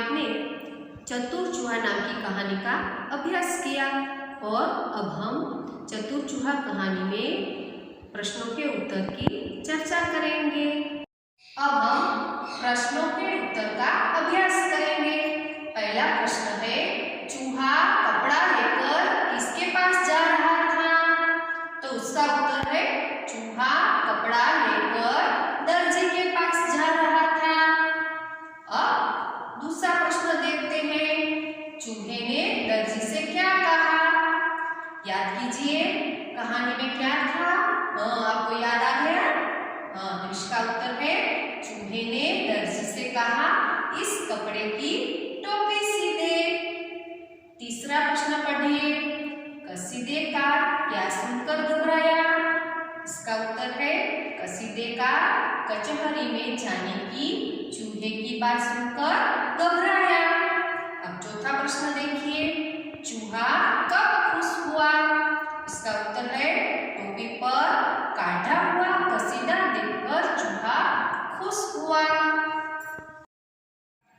आपने चतुर चूहा नाम की कहानी का अभ्यास किया और अब हम चतुर चूहा कहानी में प्रश्नों के उत्तर की चर्चा करेंगे। अब हम प्रश्नों के उत्तर का अभ्यास करेंगे। पहला प्रश्न है, चूहा कपड़ा लेकर किसके पास जा रहा था? तो उसका उत्तर है, चूहा कपड़ा लेकर दर्जी के पास जा रहा था। अब दूसरा प्रश्न देखते हैं, चूहे ने दर्जी से क्या कहा? याद कीजिए कहानी में क्या था? आपको याद आ गया? तो इसका उत्तर है, चूहे ने दर्जी से कहा, इस कपड़े की टोपी सी दे। तीसरा प्रश्न पढ़िए, कसीदे का क्या सुनकर घबराया? इसका उत्तर है, कसीदे का कचहरी में जाने की चूहे की बात सुनकर घबराया। अब चौथा प्रश्न देखिए, चूहा कब खुश हुआ? इसका उत्तर है, टोपी पर काटा हुआ कसीदा देखकर चूहा खुश हुआ।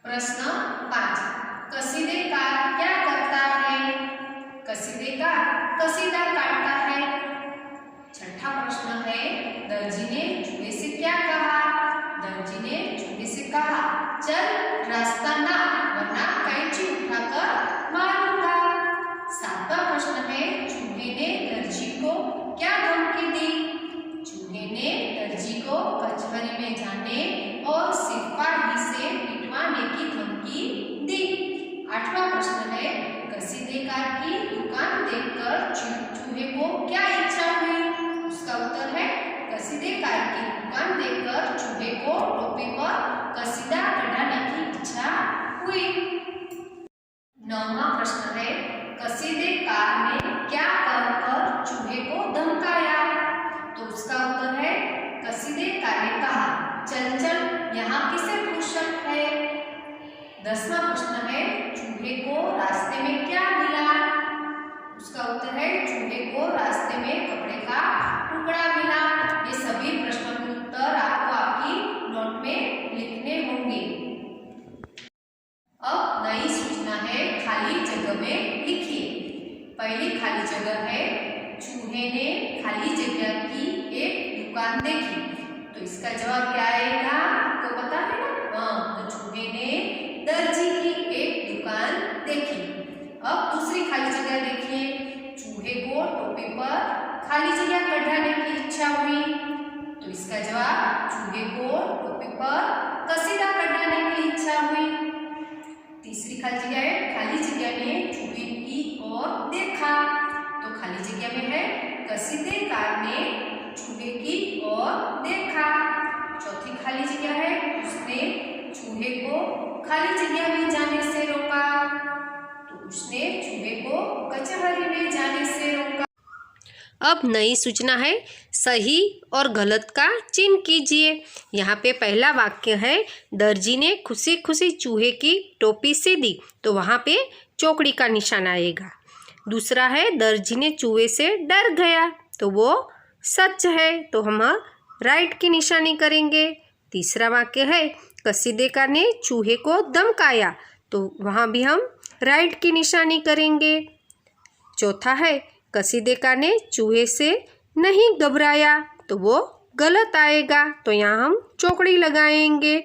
प्रश्न 5, कसीदेकार क्या करता है? कसीदेकार कसीदा काटता है। छठा प्रश्न है, दर्जी ने चूहे से क्या कहा? दर्जी ने चूहे से कहा, चल रास्ता ना, वरना कैंची उठाकर मारूंगा। सातवां प्रश्न है, चूहे ने दर्जी को क्या धमकी दी? चूहे ने दर्जी को कचहरी में जाने और सिपाही से पिटवाने की धमकी दी। आठवां प्रश्न है, कसीदेकार की दुकान देखकर चूहे को क्या इच्छा हुई? उसका उत्तर है, कसीदेकार की दुकान देखकर चूहे को टोपी पर कसीदा कढ़ाने की इच्छा हुई। नौवां प्रश्न है, कसीदेकार ने क्या कहकर चूहे को धमकाया? तो उसका उत्तर है, कसीदेकार ने कहा, चल चल यहाँ किसे फुर्सत है। 10वां प्रश्न है, चूहे को रास्ते में क्या मिला? उसका उत्तर है, चूहे को रास्ते में कपड़े का टुकड़ा मिला। ये सभी प्रश्नों के उत्तर आपको आपकी नोट में लिखने होंगे। अब नई सूचना है, खाली जगह में लिखिए। पहली खाली जगह है, चूहे ने खाली जगह की एक दुकान देखी। तो इसका जवाब क्या आएगा? आपको पता है ना? तो चूहे ने दर्जी की एक दुकान देखी। अब दूसरी खाली जगह देखिए, चूहे को टोपी पर खाली जगह कढ़ाने की इच्छा हुई। तो इसका जवाब, चूहे को टोपी पर कसीदा कढ़ाने की इच्छा हुई। तीसरी खाली जगह है, खाली जगह में चूहे की ओर देखा। तो खाली जगह में है, कसीदेकार ने चूहे की ओर देखा। चौथी खाली जगह है, उसने चूहे को खाली जगह में जाने से रोका। तो उसने चूहे को कचहरी में जाने से रोका। अब नई सूचना है, सही और गलत का चिन्ह कीजिए। यहाँ पे पहला वाक्य है, दर्जी ने खुशी खुशी चूहे की टोपी सी दी। तो वहाँ पे चौकड़ी का निशान आएगा। दूसरा है, दर्जी ने चूहे से डर गया। तो वो सच है, तो हम राइट की निशानी करेंगे। तीसरा वाक्य है, कसीदेकार ने चूहे को धमकाया। तो वहाँ भी हम राइट की निशानी करेंगे। चौथा है, कसीदेकार ने चूहे से नहीं घबराया। तो वो गलत आएगा, तो यहाँ हम चौकड़ी लगाएंगे।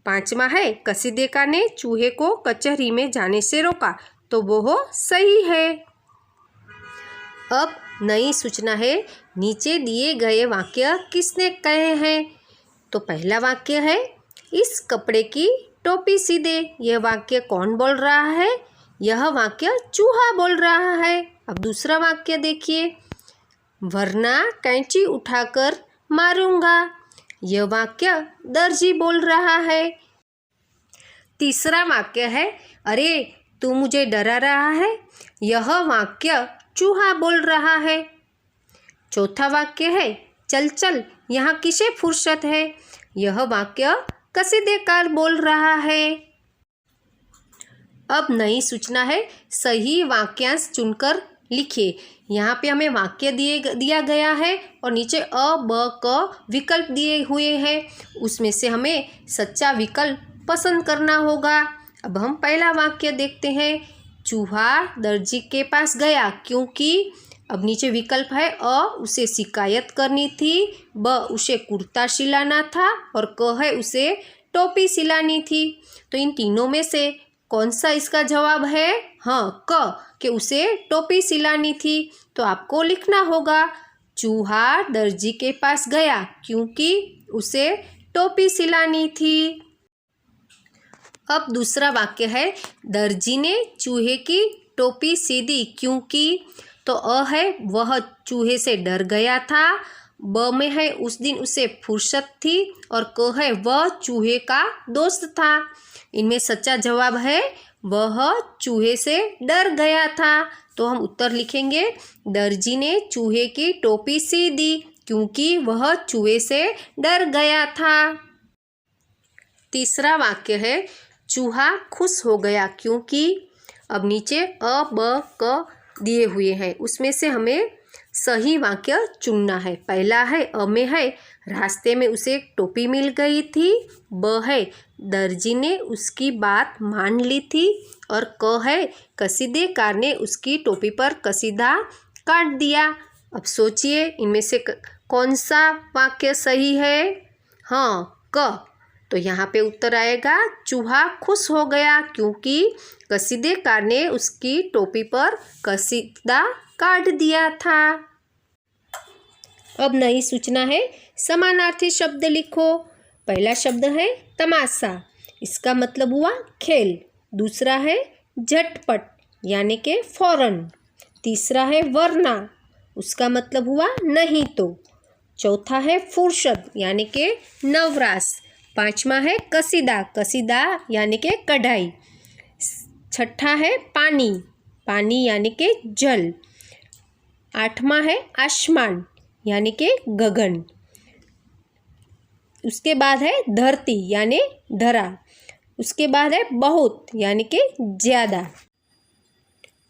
पांचवा है, कसीदेकार ने चूहे को कचहरी में जाने से रोका। तो वो सही है। अब नई सूचना है, नीचे दिए गए वाक्य किसने कहे हैं? तो पहला वाक्य है, इस कपड़े की टोपी सी दे। यह वाक्य कौन बोल रहा है? यह वाक्य चूहा बोल रहा है। अब दूसरा वाक्य देखिए, वरना कैंची उठाकर मारूंगा। यह वाक्य दर्जी बोल रहा है। तीसरा वाक्य है, अरे तू मुझे डरा रहा है। यह वाक्य चूहा बोल रहा है। चौथा वाक्य है, चल चल यहाँ किसे फुर्सत है। यह वाक्य कसीदेकार बोल रहा है। अब नई सूचना है, सही वाक्यांश चुनकर लिखिए। यहाँ पे हमें वाक्य दिया गया है और नीचे अ ब क विकल्प दिए हुए हैं। उसमें से हमें सच्चा विकल्प पसंद करना होगा। अब हम पहला वाक्य देखते हैं। चूहा दर्जी के पास गया क्योंकि, अब नीचे विकल्प है अ उसे शिकायत करनी थी, ब उसे कुर्ता सिलाना था और क है उसे टोपी सिलानी थी। तो इन तीनों में से कौन सा इसका जवाब है? हाँ, क कि उसे टोपी सिलानी थी। तो आपको लिखना होगा चूहा दर्जी के पास गया क्योंकि उसे टोपी सिलानी थी। अब दूसरा वाक्य है दर्जी ने चूहे की टोपी सीधी क्योंकि, तो अ है वह चूहे से डर गया था, ब में है उस दिन उसे फुर्सत थी और क है वह चूहे का दोस्त था। इनमें सच्चा जवाब है वह चूहे से डर गया था। तो हम उत्तर लिखेंगे दर्जी ने चूहे की टोपी सी दी क्योंकि वह चूहे से डर गया था। तीसरा वाक्य है चूहा खुश हो गया क्योंकि, अब नीचे अ ब क दिए हुए हैं, उसमें से हमें सही वाक्य चुनना है। पहला है अ में है रास्ते में उसे एक टोपी मिल गई थी, ब है दर्जी ने उसकी बात मान ली थी और क है कसीदेकार ने उसकी टोपी पर कसीदा काट दिया। अब सोचिए इनमें से कौन सा वाक्य सही है? हाँ, क। तो यहाँ पे उत्तर आएगा चूहा खुश हो गया क्योंकि कसीदेकार ने उसकी टोपी पर कसीदा काट दिया था। अब नई सूचना है, समानार्थी शब्द लिखो। पहला शब्द है तमाशा, इसका मतलब हुआ खेल। दूसरा है झटपट यानी के फौरन। तीसरा है वरना, उसका मतलब हुआ नहीं तो। चौथा है फुर्सत यानी के नवरास। पांचवा है कसीदा, कसीदा यानी के कढ़ाई। छठा है पानी, पानी यानी के जल। आठवां है आसमान यानी के गगन। उसके बाद है धरती यानी धरा। उसके बाद है बहुत यानी के ज़्यादा।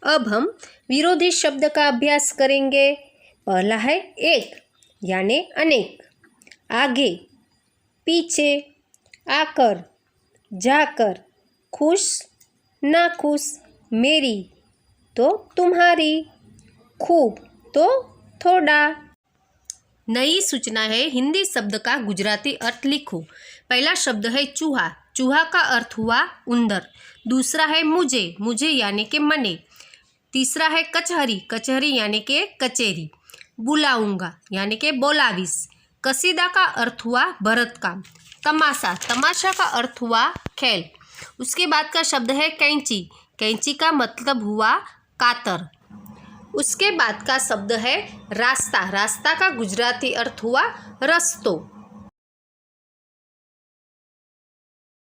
अब हम विरोधी शब्द का अभ्यास करेंगे। पहला है एक यानी अनेक, आगे, पीछे, आकर, जाकर, खुश, नाखुश, मेरी तो तुम्हारी, खूब तो थोड़ा। नई सूचना है, हिंदी शब्द का गुजराती अर्थ लिखो। पहला शब्द है चूहा, चूहा का अर्थ हुआ उंदर। दूसरा है मुझे, मुझे यानी के मने। तीसरा है कचहरी, कचहरी यानी के कचेरी। बुलाऊंगा यानी के बोलाविस। कसीदा का अर्थ हुआ भरत काम। तमाशा, तमाशा का अर्थ हुआ खेल। उसके बाद का शब्द है कैंची, कैंची का मतलब हुआ कातर। उसके बाद का शब्द है रास्ता, रास्ता का गुजराती अर्थ हुआ रस्तो।